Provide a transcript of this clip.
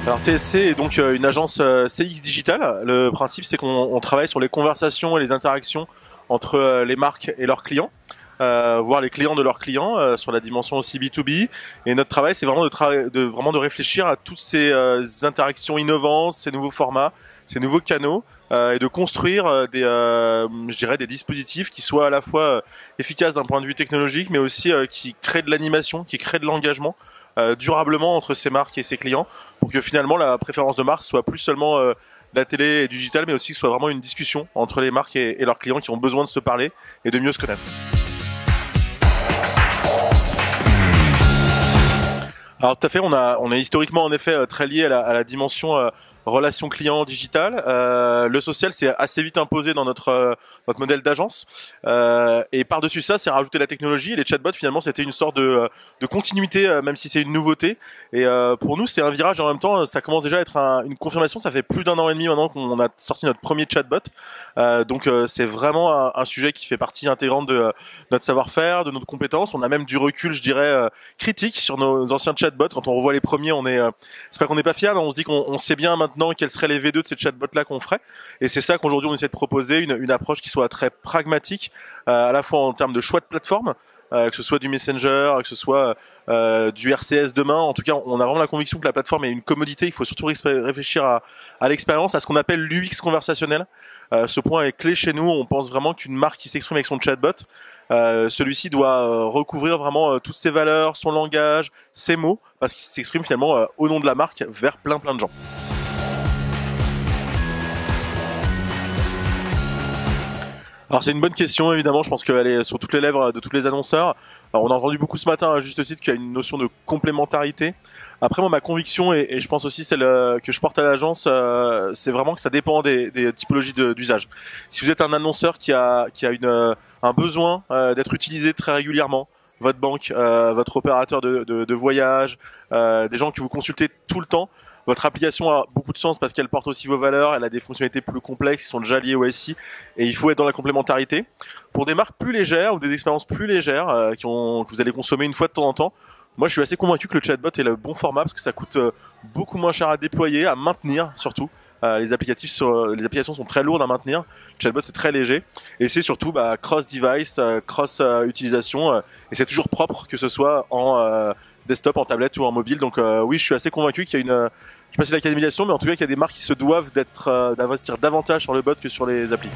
Alors TSC est donc une agence CX Digital. Le principe c'est qu'on travaille sur les conversations et les interactions entre les marques et leurs clients, voire les clients de leurs clients sur la dimension aussi B2B. Et notre travail c'est vraiment de réfléchir à toutes ces interactions innovantes, ces nouveaux formats, ces nouveaux canaux. Et de construire des dispositifs qui soient à la fois efficaces d'un point de vue technologique, mais aussi qui créent de l'animation, qui créent de l'engagement durablement entre ces marques et ces clients, pour que finalement la préférence de marque soit plus seulement la télé et du digital, mais aussi que ce soit vraiment une discussion entre les marques et leurs clients qui ont besoin de se parler et de mieux se connaître. Alors tout à fait, on est historiquement en effet très lié à la dimension relation client digitale. Le social s'est assez vite imposé dans notre modèle d'agence. Et par-dessus ça, c'est rajouter la technologie. Et les chatbots, finalement, c'était une sorte de continuité, même si c'est une nouveauté. Et pour nous, c'est un virage. En même temps, ça commence déjà à être une confirmation. Ça fait plus d'1 an et demi maintenant qu'on a sorti notre premier chatbot. Donc c'est vraiment un sujet qui fait partie intégrante de notre savoir-faire, de notre compétence. On a même du recul, je dirais, critique sur nos anciens chatbots. Quand on revoit les premiers, c'est pas qu'on n'est pas fiable, on se dit qu'on sait bien maintenant quels seraient les V2 de ces chatbots-là qu'on ferait. Et c'est ça qu'aujourd'hui on essaie de proposer, une approche qui soit très pragmatique, à la fois en termes de choix de plateforme, que ce soit du Messenger, que ce soit du RCS demain. En tout cas, on a vraiment la conviction que la plateforme est une commodité. Il faut surtout réfléchir à l'expérience, à ce qu'on appelle l'UX conversationnel. Ce point est clé chez nous. On pense vraiment qu'une marque qui s'exprime avec son chatbot, celui-ci doit recouvrir vraiment toutes ses valeurs, son langage, ses mots, parce qu'il s'exprime finalement au nom de la marque vers plein de gens. Alors c'est une bonne question évidemment, je pense qu'elle est sur toutes les lèvres de tous les annonceurs. Alors, on a entendu beaucoup ce matin à juste titre qu'il y a une notion de complémentarité. Après moi ma conviction et je pense aussi celle que je porte à l'agence, c'est vraiment que ça dépend des typologies d'usage. Si vous êtes un annonceur qui a un besoin d'être utilisé très régulièrement, votre banque, votre opérateur de voyage, des gens que vous consultez tout le temps, votre application a beaucoup de sens parce qu'elle porte aussi vos valeurs, elle a des fonctionnalités plus complexes qui sont déjà liées au SI et il faut être dans la complémentarité. Pour des marques plus légères ou des expériences plus légères que vous allez consommer une fois de temps en temps, moi je suis assez convaincu que le chatbot est le bon format parce que ça coûte beaucoup moins cher à déployer, à maintenir surtout. Les applications sont très lourdes à maintenir. Le chatbot c'est très léger et c'est surtout cross-device, cross-utilisation et c'est toujours propre que ce soit en desktop, en tablette ou en mobile. Donc oui, je suis assez convaincu qu'il y a je sais pas si c'est l'académisation, mais en tout cas qu'il y a des marques qui se doivent d'investir davantage sur le bot que sur les applis.